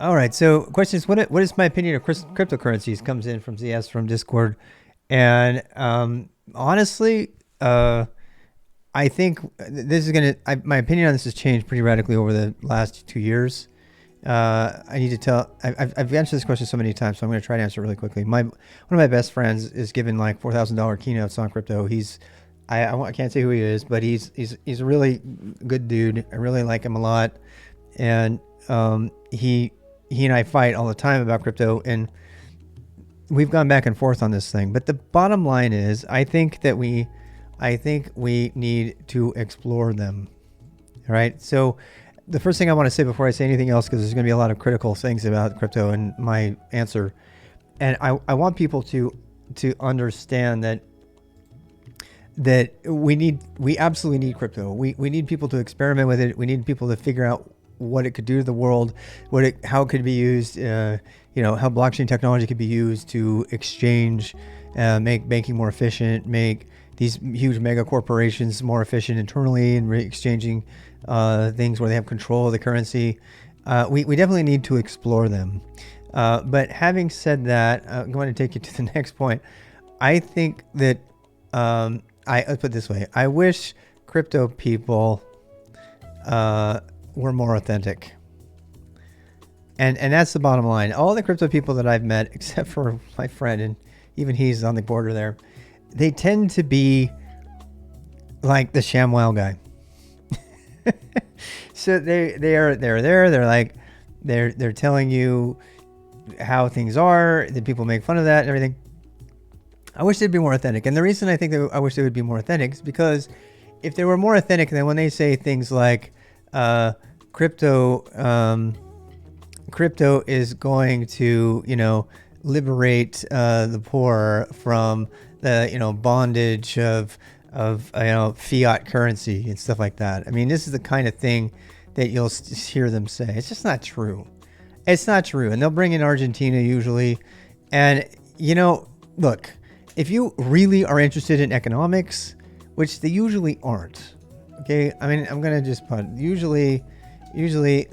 All right. So, question is, what is my opinion of cryptocurrencies? Comes in from ZS from Discord, and honestly, I think this is gonna. My opinion on this has changed pretty radically over the last 2 years. I need to tell. I've answered this question so many times, so I'm going to try to answer it really quickly. One of my best friends is given like $4,000 keynotes on crypto. I can't say who he is, but he's a really good dude. I really like him a lot, and he and I fight all the time about crypto, and we've gone back and forth on this thing. But the bottom line is, I think we need to explore them. All right. So the first thing I want to say before I say anything else, because there's going to be a lot of critical things about crypto and my answer, and I want people to understand that we absolutely need crypto. We need people to experiment with it. We need people to figure out what it could do to the world, how it could be used, how blockchain technology could be used to exchange, make banking more efficient, make these huge mega corporations more efficient internally and exchanging things where they have control of the currency. We definitely need to explore them. But having said that, I'm going to take you to the next point. I think that let's put it this way. I wish crypto people were more authentic. And that's the bottom line. All the crypto people that I've met, except for my friend, and even he's on the border there, they tend to be like the ShamWow guy. So they're there. They're like, they're telling you how things are. That people make fun of that and everything. I wish they'd be more authentic. And the reason I think that I wish they would be more authentic is because if they were more authentic, then when they say things like crypto is going to, liberate the poor from the, bondage of fiat currency and stuff like that. I mean, this is the kind of thing that you'll hear them say. It's just not true. It's not true. And they'll bring in Argentina usually. And, look, if you really are interested in economics, which they usually aren't, okay? I mean, I'm going to just put, usually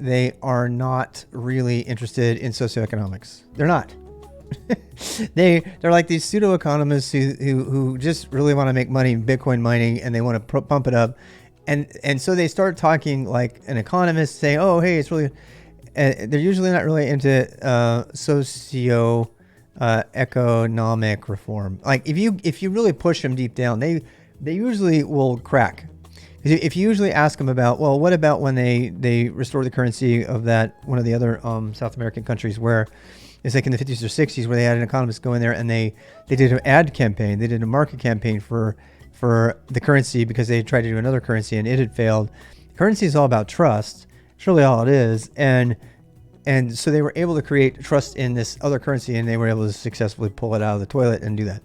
they are not really interested in socioeconomics. They're not. They're like these pseudo economists who just really want to make money in Bitcoin mining, and they want to pump it up, and so they start talking like an economist, saying, "Oh, hey, it's really." They're usually not really into socio-economic reform. Like if you really push them deep down, they usually will crack. If you usually ask them about, well, what about when they restore the currency of that one of the other South American countries where it's like in the 50s or 60s where they had an economist go in there and they did an ad campaign, they did a market campaign for the currency because they tried to do another currency and it had failed. Currency is all about trust. It's really all it is. And so they were able to create trust in this other currency, and they were able to successfully pull it out of the toilet and do that.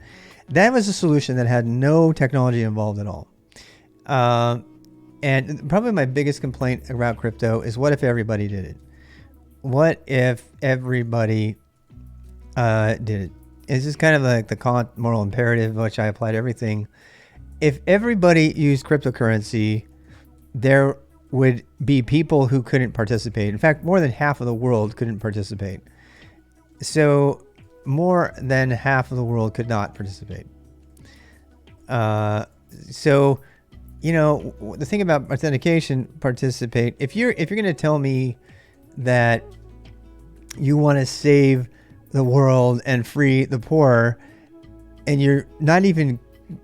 That was a solution that had no technology involved at all. And probably my biggest complaint about crypto is, what if everybody did it? What if everybody did it? It's just kind of like the Kant moral imperative, which I apply to everything. If everybody used cryptocurrency, there would be people who couldn't participate. In fact, more than half of the world couldn't participate. So more than half of the world could not participate. So, the thing about authentication, participate. If you're going to tell me that you want to save the world and free the poor, and you're not even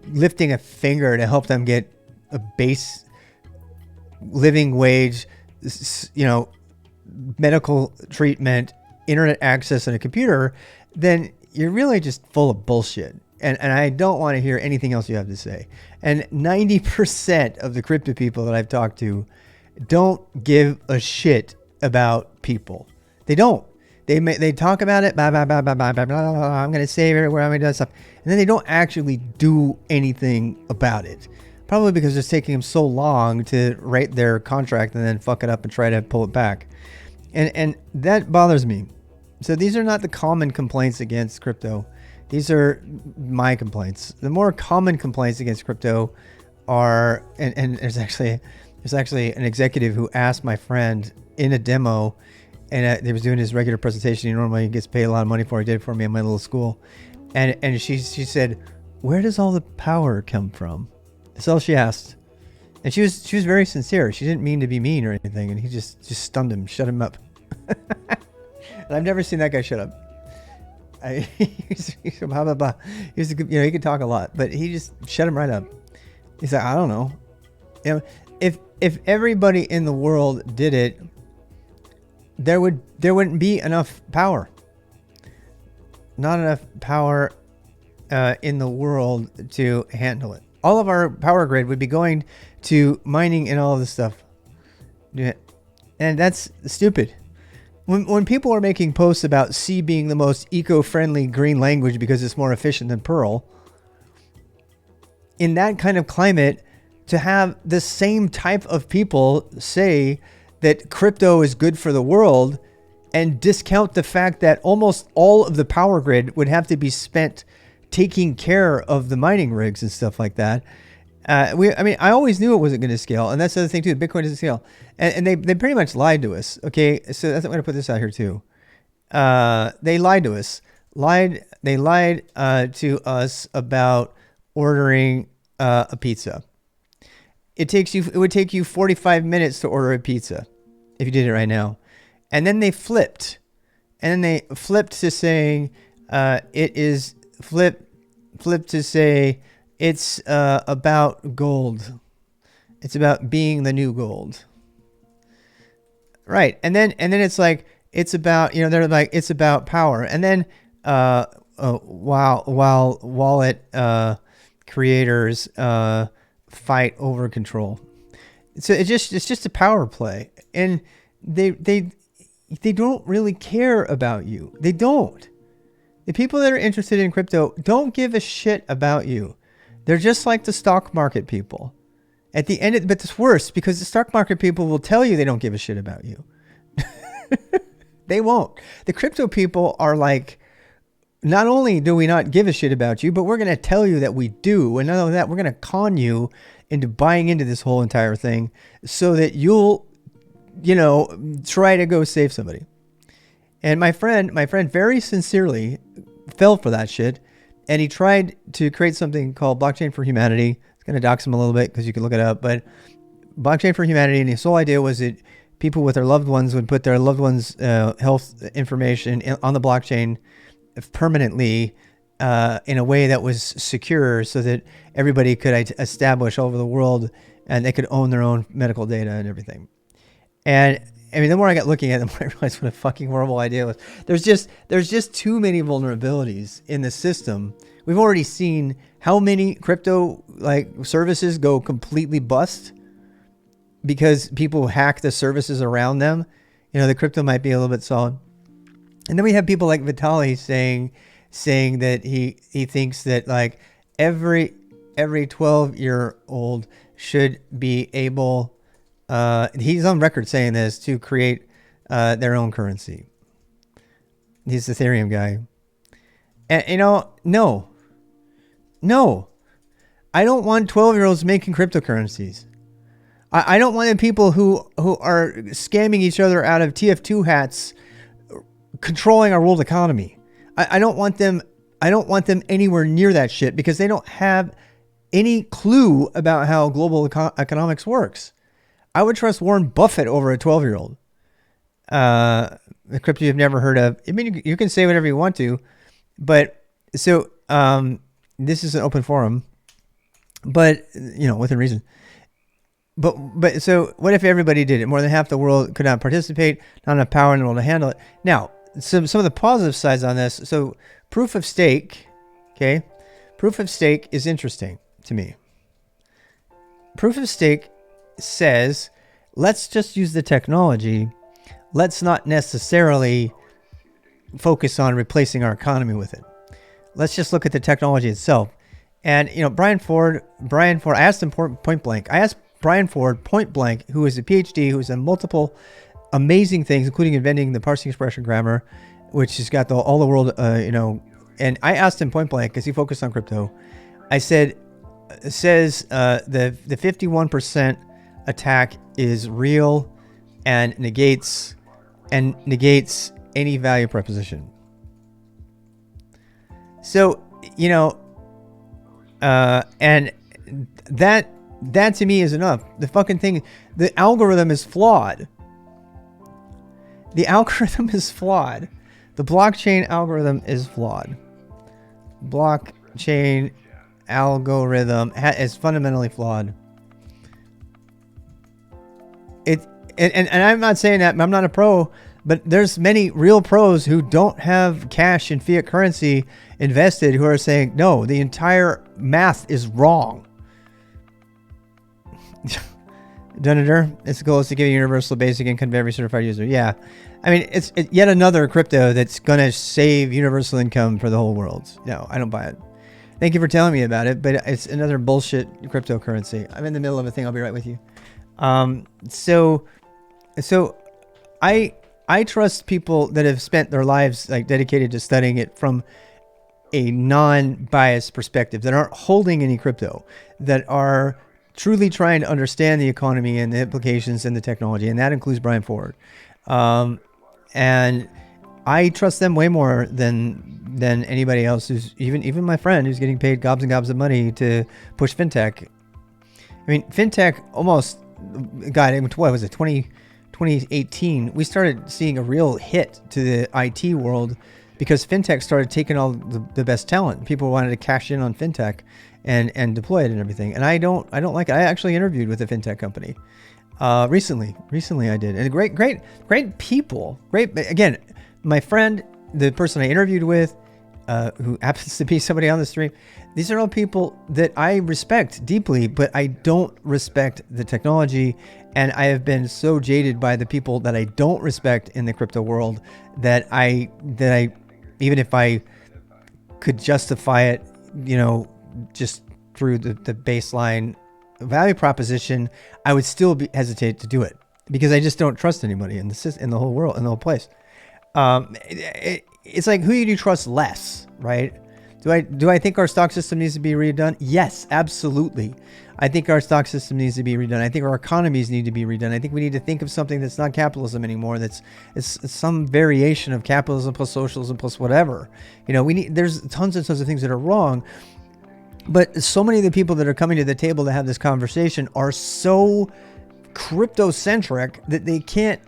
lifting a finger to help them get a base living wage, medical treatment, internet access, and a computer, then you're really just full of bullshit. And I don't want to hear anything else you have to say. And 90% of the crypto people that I've talked to don't give a shit about people. They don't. They talk about it, blah, blah, blah, blah, blah, blah, blah, blah, I'm going to save everywhere, I'm going to do stuff. And then they don't actually do anything about it. Probably because it's taking them so long to write their contract and then fuck it up and try to pull it back. And that bothers me. So these are not the common complaints against crypto. These are my complaints. The more common complaints against crypto are, and there's actually an executive who asked my friend in a demo, and he was doing his regular presentation. He normally gets paid a lot of money for. He did it for me in my little school, and she said, "Where does all the power come from?" That's all she asked, and she was very sincere. She didn't mean to be mean or anything, and he just stunned him, shut him up. And I've never seen that guy shut up. He's blah blah blah. He could talk a lot, but he just shut him right up. He's like, I don't know. If everybody in the world did it, there wouldn't be enough power. Not enough power in the world to handle it. All of our power grid would be going to mining and all of this stuff. And that's stupid. When people are making posts about C being the most eco-friendly green language because it's more efficient than Perl, in that kind of climate, to have the same type of people say that crypto is good for the world and discount the fact that almost all of the power grid would have to be spent taking care of the mining rigs and stuff like that. I always knew it wasn't going to scale, and that's the other thing too. Bitcoin doesn't scale, and they pretty much lied to us. Okay, so I'm going to put this out here too. They lied to us. They lied to us about ordering a pizza. It would take you 45 minutes to order a pizza if you did it right now, and then they flipped, to saying it is flipped to say. It's about gold. It's about being the new gold. Right. And then it's like, it's about, they're like, it's about power. And then while wallet creators fight over control. So it's just a power play. And they don't really care about you. They don't. The people that are interested in crypto don't give a shit about you. They're just like the stock market people. At the end, but it's worse because the stock market people will tell you they don't give a shit about you. They won't. The crypto people are like, not only do we not give a shit about you, but we're going to tell you that we do. And not only that, we're going to con you into buying into this whole entire thing so that you'll, try to go save somebody. And my friend very sincerely fell for that shit. And he tried to create something called Blockchain for Humanity. It's going to dox him a little bit because you can look it up. But Blockchain for Humanity, and his whole idea was that people with their loved ones would put their loved ones' health information on the blockchain permanently in a way that was secure so that everybody could establish all over the world and they could own their own medical data and everything. And the more I got looking at it, the more I realized what a fucking horrible idea it was. There's just too many vulnerabilities in the system. We've already seen how many crypto services go completely bust because people hack the services around them. The crypto might be a little bit solid. And then we have people like Vitaly saying that he thinks that every 12-year-old should be able, he's on record saying this, to create their own currency. He's the Ethereum guy. And no. I don't want 12-year-olds making cryptocurrencies. I don't want the people who are scamming each other out of TF2 hats controlling our world economy. I don't want them anywhere near that shit because they don't have any clue about how global economics works. I would trust Warren Buffett over a 12-year-old. The crypto you've never heard of. You can say whatever you want to, but so this is an open forum, but within reason. But so what if everybody did it? More than half the world could not participate, not enough power in the world to handle it. Now, some of the positive sides on this. So proof of stake, okay? Proof of stake is interesting to me. Proof of stake says, let's just use the technology. Let's not necessarily focus on replacing our economy with it. Let's just look at the technology itself. And, Brian Ford, I asked him point blank. I asked Brian Ford point blank, who is a PhD, who's done multiple amazing things, including inventing the parsing expression grammar, which has got all the world, and I asked him point blank because he focused on crypto. I said, says the 51% attack is real and negates and negates any value proposition. So, and that to me is enough. The fucking thing, the algorithm is flawed. The algorithm is flawed. The blockchain algorithm is flawed. Blockchain algorithm is fundamentally flawed. And I'm not saying that I'm not a pro, but there's many real pros who don't have cash in fiat currency invested who are saying, no, the entire math is wrong. Donator, its goal is to give a universal basic income to every certified user. Yeah. I mean, it's yet another crypto that's going to save universal income for the whole world. No, I don't buy it. Thank you for telling me about it, but it's another bullshit cryptocurrency. I'm in the middle of a thing. I'll be right with you. So I trust people that have spent their lives like dedicated to studying it from a non-biased perspective, that aren't holding any crypto, that are truly trying to understand the economy and the implications and the technology, and that includes Brian Ford. And I trust them way more than anybody else who's even my friend who's getting paid gobs and gobs of money to push fintech. I mean, fintech almost got, what was it, 2018, we started seeing a real hit to the IT world because fintech started taking all the best talent. People wanted to cash in on fintech and deploy it and everything. And I don't like it. I actually interviewed with a fintech company recently I did. And great people. Again, my friend, the person I interviewed with, who happens to be somebody on the stream, these are all people that I respect deeply, but I don't respect the technology. And I have been so jaded by the people that I don't respect in the crypto world that I even if I could justify it, just through the baseline value proposition, I would still hesitate to do it because I just don't trust anybody in the whole world, in the whole place. It's like, who do you trust less, right? Do I think our stock system needs to be redone? Yes, absolutely. I think our stock system needs to be redone. I think our economies need to be redone. I think we need to think of something that's not capitalism anymore. It's some variation of capitalism plus socialism plus whatever. There's tons and tons of things that are wrong. But so many of the people that are coming to the table to have this conversation are so crypto-centric that they can't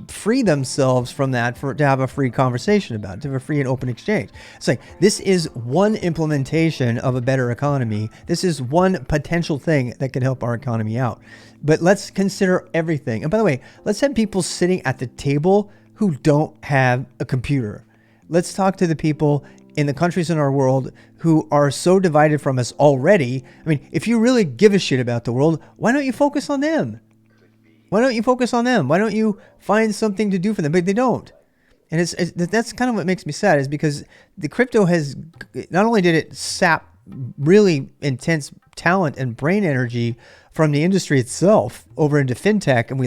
free themselves from that to have a free conversation about it, to have a free and open exchange. It's like, this is one implementation of a better economy. This is one potential thing that can help our economy out. But let's consider everything. And by the way, let's have people sitting at the table who don't have a computer. Let's talk to the people in the countries in our world who are so divided from us already. I mean, if you really give a shit about the world, why don't you focus on them? Why don't you focus on them? Why don't you find something to do for them? But they don't. And that's kind of what makes me sad, is because the crypto has, not only did it sap really intense talent and brain energy from the industry itself over into fintech, and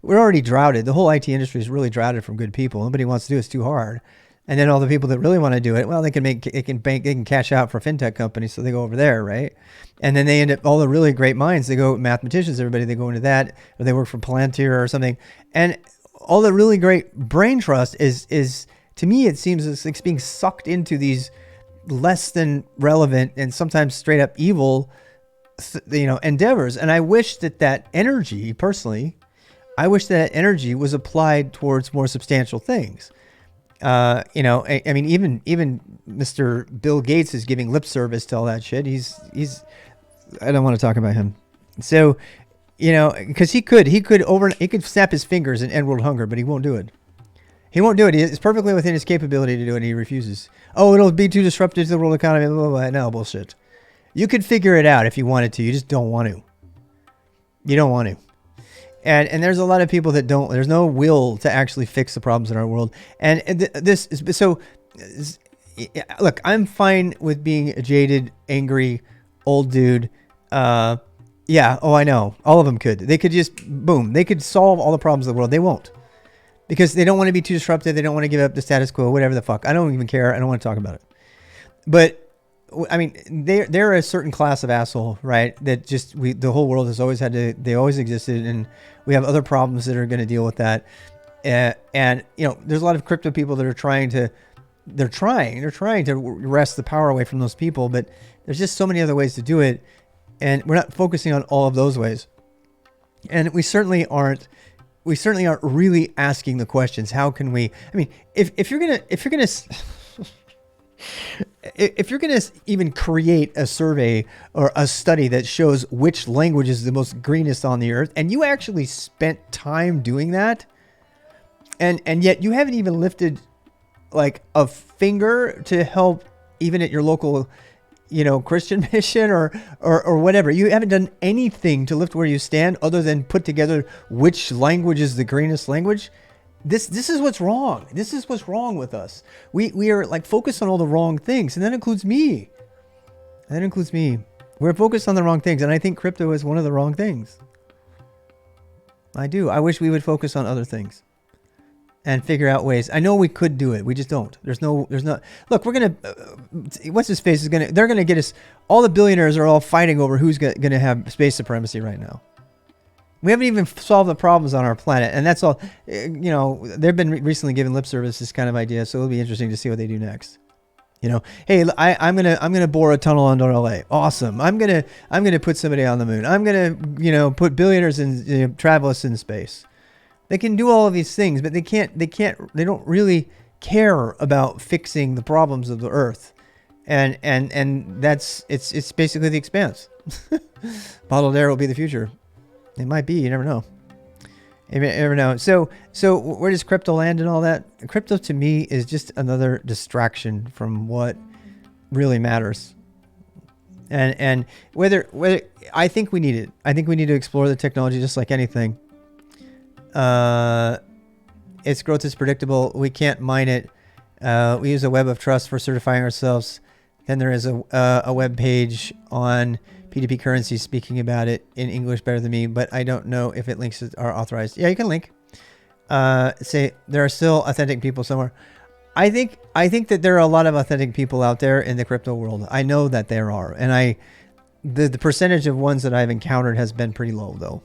we're already droughted. The whole IT industry is really droughted from good people. Nobody wants to do it. It's too hard. And then all the people that really want to do it, well, they can cash out for fintech companies, so they go over there, right? And then they end up, all the really great minds, they go, mathematicians, everybody, they go into that, or they work for Palantir or something. And all the really great brain trust is to me, it seems it's being sucked into these less than relevant and sometimes straight up evil, endeavors. And I wish that energy, personally, was applied towards more substantial things. I mean, even Mr. Bill Gates is giving lip service to all that shit. He's I don't want to talk about him. So, because he could snap his fingers and end world hunger, but he won't do it. He won't do it. It's perfectly within his capability to do it. And he refuses. Oh, it'll be too disruptive to the world economy. Blah, blah, blah. No, bullshit. You could figure it out if you wanted to. You just don't want to. You don't want to. And there's a lot of people that don't. There's no will to actually fix the problems in our world. And this is so. Look, I'm fine with being a jaded, angry, old dude. Yeah. Oh, I know. All of them could. They could just boom. They could solve all the problems of the world. They won't, because they don't want to be too disruptive. They don't want to give up the status quo. Whatever the fuck. I don't even care. I don't want to talk about it. But I mean, they're a certain class of asshole, right? That just the whole world has always they always existed, and we have other problems that are going to deal with that. And there's a lot of crypto people that are trying to wrest the power away from those people, but there's just so many other ways to do it, and we're not focusing on all of those ways. And we certainly aren't really asking the questions. How can we? I mean, if you're gonna if you're gonna even create a survey or a study that shows which language is the most greenest on the earth, and you actually spent time doing that, and yet you haven't even lifted like a finger to help even at your local Christian mission or whatever. You haven't done anything to lift where you stand other than put together which language is the greenest language. This is what's wrong. This is what's wrong with us. We are like focused on all the wrong things, and that includes me. We're focused on the wrong things, and I think crypto is one of the wrong things. I do. I wish we would focus on other things and figure out ways. I know we could do it. We just don't. There's not. Look, we're going to, what's his face they're going to get us, all the billionaires are all fighting over who's going to have space supremacy right now. We haven't even solved the problems on our planet. And that's all, they've been recently given lip service, this kind of idea. So it'll be interesting to see what they do next. Hey, I'm gonna bore a tunnel under LA. Awesome. I'm gonna put somebody on the moon. I'm gonna, put billionaires in, travel us in space. They can do all of these things, but they don't really care about fixing the problems of the earth. And it's basically the expanse. Bottled air will be the future. It might be, you never know. You never know. So where does crypto land and all that? Crypto to me is just another distraction from what really matters. And whether I think we need it. I think we need to explore the technology just like anything. Its growth is predictable. We can't mine it. We use a web of trust for certifying ourselves. Then there is a web page on P2P currency speaking about it in English better than me, but I don't know if it links are authorized. Yeah, you can link. Say there are still authentic people somewhere. I think that there are a lot of authentic people out there in the crypto world. I know that there are, and the percentage of ones that I've encountered has been pretty low though.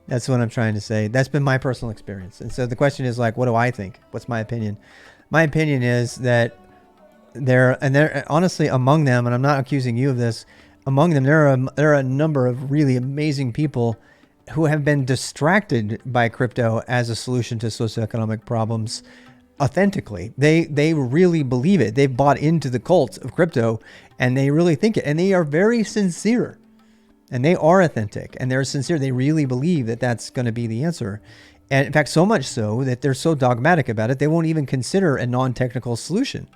That's what I'm trying to say. That's been my personal experience. And so the question is like, what do I think? What's my opinion? My opinion is that they're honestly among them, and I'm not accusing you of this, among them, there are a number of really amazing people who have been distracted by crypto as a solution to socioeconomic problems authentically. They really believe it. They've bought into the cult of crypto, and they really think it. And they are very sincere, and they are authentic, and they're sincere. They really believe that that's going to be the answer. And in fact, so much so that they're so dogmatic about it, they won't even consider a non-technical solution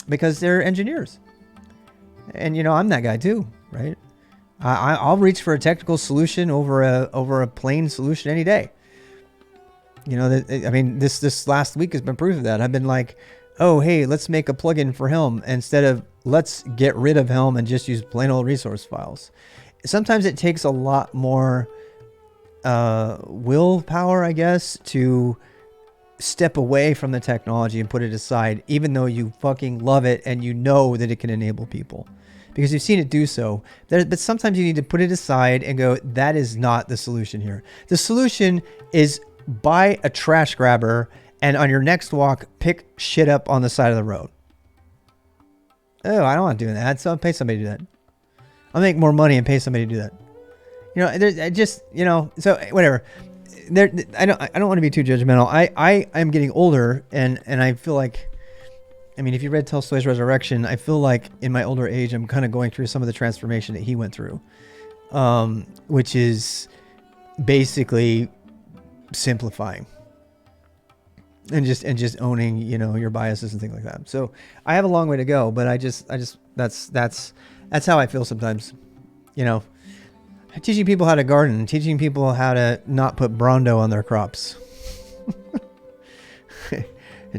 because they're engineers. And I'm that guy too, right? I'll reach for a technical solution over a plain solution any day. This last week has been proof of that. I've been like, oh hey, let's make a plugin for Helm instead of let's get rid of Helm and just use plain old resource files. Sometimes it takes a lot more willpower, I guess, to step away from the technology and put it aside, even though you fucking love it and you know that it can enable people because you've seen it do so. But sometimes you need to put it aside and go, that is not the solution here. The solution is buy a trash grabber and on your next walk, pick shit up on the side of the road. Oh, I don't want to do that. So I'll pay somebody to do that. I'll make more money and pay somebody to do that. So whatever. I don't want to be too judgmental. I am getting older and I feel like, if you read Tolstoy's Resurrection, I feel like in my older age, I'm kind of going through some of the transformation that he went through, which is basically simplifying and just owning, your biases and things like that. So I have a long way to go, but that's how I feel sometimes, teaching people how to garden, teaching people how to not put Brawndo on their crops.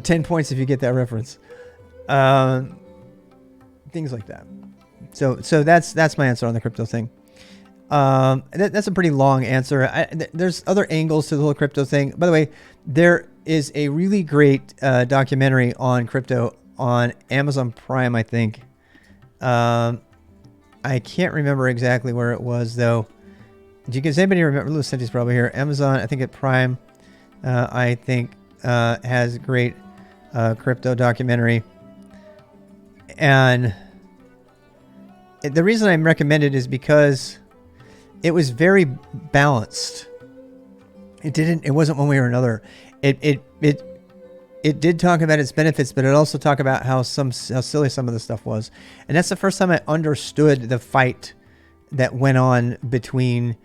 10 points if you get that reference. Things like that. So that's my answer on the crypto thing. That's a pretty long answer. There's other angles to the whole crypto thing. By the way, there is a really great documentary on crypto on Amazon Prime, I think. I can't remember exactly where it was though. Does anybody remember? Lucindy's probably here. Amazon, I think at Prime. I think has great crypto documentary. And the reason I recommend it is because it was very balanced. It wasn't one way or another. It did talk about its benefits, but it also talked about how silly some of the stuff was. And that's the first time I understood the fight that went on between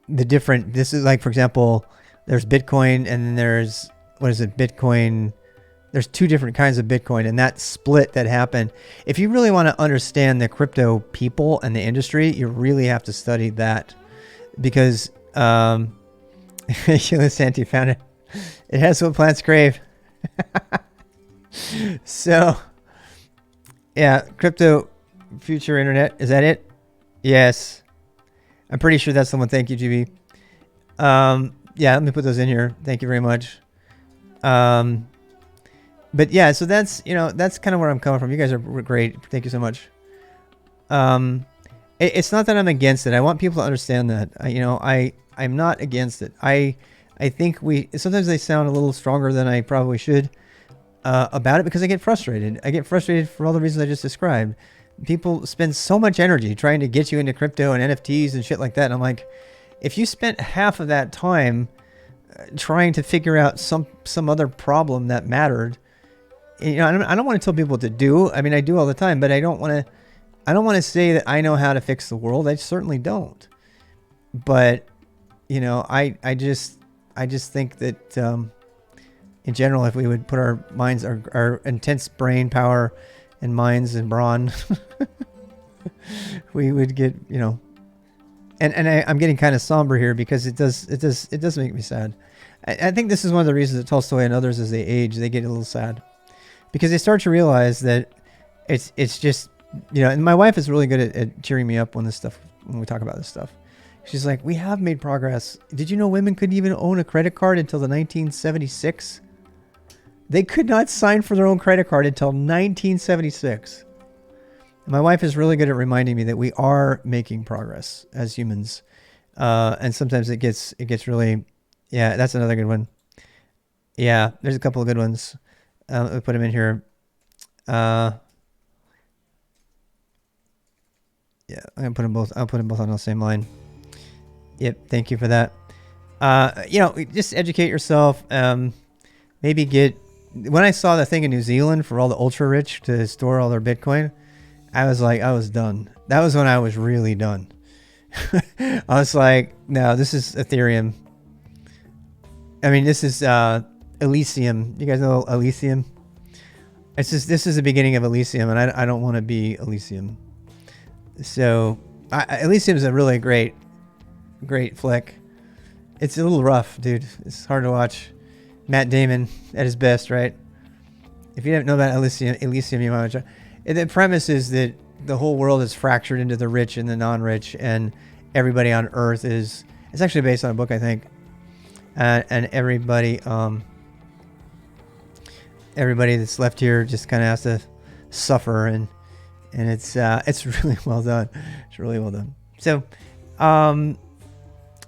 the different, this is like, for example, there's Bitcoin and then there's, what is it, Bitcoin, there's two different kinds of Bitcoin, and that split that happened. If you really want to understand the crypto people and the industry, you really have to study that, because Santi found it. It has what plants crave. So, yeah, crypto future internet. Is that it? Yes. I'm pretty sure that's the one. Thank you, GB. Yeah, let me put those in here. Thank you very much. But yeah, so that's, that's kind of where I'm coming from. You guys are great. Thank you so much. It's not that I'm against it. I want people to understand that. I'm not against it. I think sometimes they sound a little stronger than I probably should about it, because I get frustrated. I get frustrated for all the reasons I just described. People spend so much energy trying to get you into crypto and NFTs and shit like that. And I'm like, if you spent half of that time trying to figure out some other problem that mattered, I don't want to tell people what to do. I mean, I do all the time, but I don't want to say that I know how to fix the world. I certainly don't. But, I just think that, in general, if we would put our minds, our intense brain power and minds and brawn, we would get, and I'm getting kind of somber here because it does make me sad. I think this is one of the reasons that Tolstoy and others, as they age, they get a little sad, because they start to realize that it's just, and my wife is really good at cheering me up when we talk about this stuff. She's like, we have made progress. Did you know women couldn't even own a credit card until the 1976? They could not sign for their own credit card until 1976. My wife is really good at reminding me that we are making progress as humans. And sometimes it gets really, yeah, that's another good one. Yeah, there's a couple of good ones. Let me put them in here. Yeah, I'm gonna put them both. I'll put them both on the same line. Yep, thank you for that. Just educate yourself. Maybe when I saw the thing in New Zealand for all the ultra rich to store all their Bitcoin, I was done. That was when I was really done. I was like, no, this is Ethereum. I mean, this is Elysium. You guys know Elysium? This is the beginning of Elysium, and I don't want to be Elysium. So Elysium is a really great flick. It's a little rough, dude. It's hard to watch. Matt Damon at his best, right? If you don't know about Elysium, you might. The premise is that the whole world is fractured into the rich and the non-rich, and everybody on Earth is. It's actually based on a book, I think. And everybody that's left here just kind of has to suffer, and it's really well done. It's really well done. So,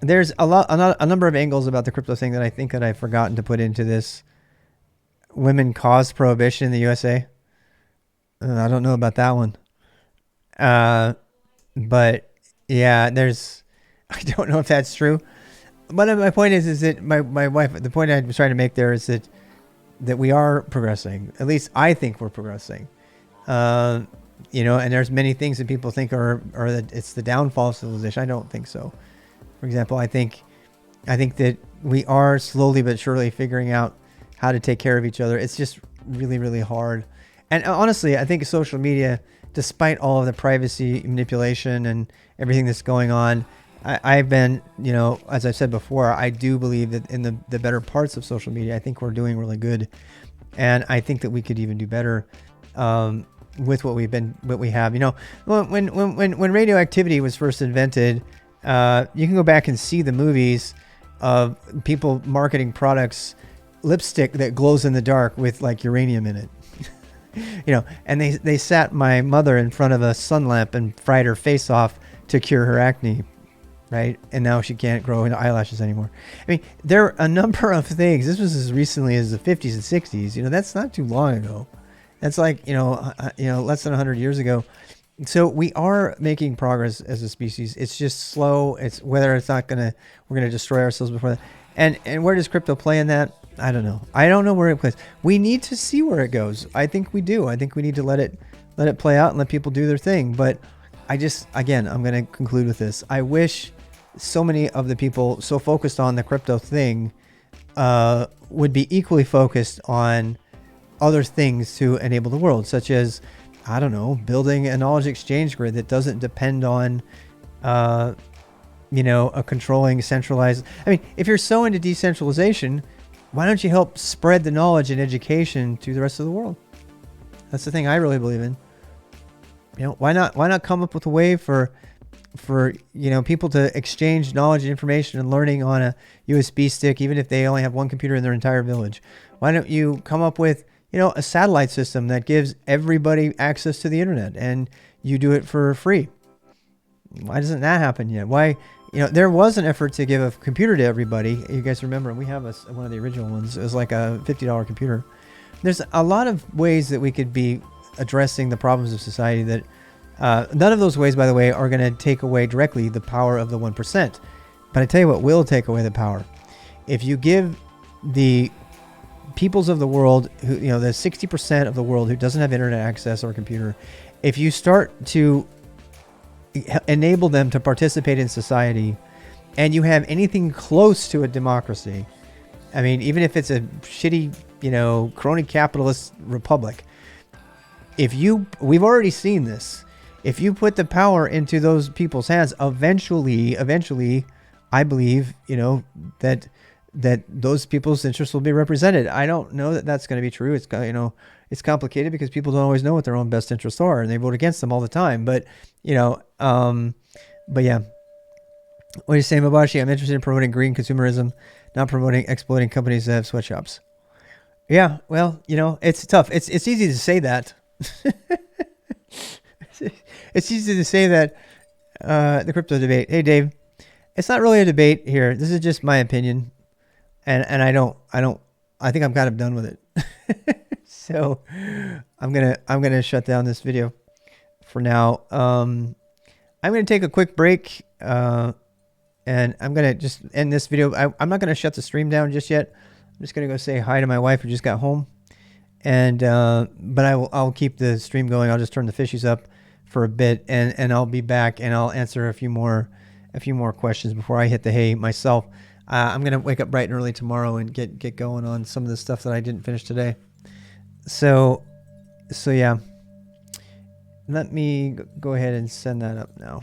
there's a number of angles about the crypto thing that I think that I've forgotten to put into this. Women caused prohibition in the USA. I don't know about that one. But yeah, I don't know if that's true. But my point is that my wife, the point I was trying to make there is that we are progressing. At least I think we're progressing. And there's many things that people think are that it's the downfall of civilization. I don't think so. For example, I think that we are slowly but surely figuring out how to take care of each other. It's just really, really hard. And honestly, I think social media, despite all of the privacy manipulation and everything that's going on, I've been, as I said before, I do believe that in the better parts of social media, I think we're doing really good. And I think that we could even do better with what we have. When radioactivity was first invented, you can go back and see the movies of people marketing products, lipstick that glows in the dark with like uranium in it. And they sat my mother in front of a sun lamp and fried her face off to cure her acne. right? And now she can't grow into eyelashes anymore. I mean, there are a number of things. This was as recently as the 50s and 60s. You know, that's not too long ago. That's like, less than 100 years ago. So we are making progress as a species. It's just slow. It's whether it's not we're gonna destroy ourselves before that. And where does crypto play in that? I don't know. I don't know where it plays. We need to see where it goes. I think we do. I think we need to let it play out and let people do their thing. But I'm going to conclude with this. I wish so many of the people so focused on the crypto thing would be equally focused on other things to enable the world, such as, I don't know, building a knowledge exchange grid that doesn't depend on, a controlling centralized. I mean, if you're so into decentralization, why don't you help spread the knowledge and education to the rest of the world? That's the thing I really believe in. Why not come up with a way for people to exchange knowledge and information and learning on a USB stick, even if they only have one computer in their entire village? Why don't you come up with, a satellite system that gives everybody access to the internet and you do it for free? Why doesn't that happen yet? Why, there was an effort to give a computer to everybody. You guys remember, we have one of the original ones. It was like a $50 computer. There's a lot of ways that we could be addressing the problems of society that none of those ways, by the way, are going to take away directly the power of the 1%. But I tell you what will take away the power. If you give the peoples of the world, the 60% of the world who doesn't have internet access or computer, if you start to enable them to participate in society and you have anything close to a democracy, I mean, even if it's a shitty, crony capitalist republic, we've already seen this. If you put the power into those people's hands, eventually, I believe, that those people's interests will be represented. I don't know that that's going to be true. It's it's complicated because people don't always know what their own best interests are, and they vote against them all the time. But yeah. What are you saying, Mabashi? I'm interested in promoting green consumerism, not promoting exploiting companies that have sweatshops. Yeah, well, it's tough. It's easy to say that. It's easy to say that. The crypto debate. Hey, Dave, it's not really a debate here. This is just my opinion, and I think I'm kind of done with it. So I'm gonna shut down this video for now. I'm gonna take a quick break, and I'm gonna just end this video. I'm not gonna shut the stream down just yet. I'm just gonna go say hi to my wife who just got home, and but I'll keep the stream going. I'll just turn the fishies up for a bit, and I'll be back, and I'll answer a few more questions before I hit the hay myself. I'm gonna wake up bright and early tomorrow and get going on some of the stuff that I didn't finish today. So yeah, let me go ahead and send that up now.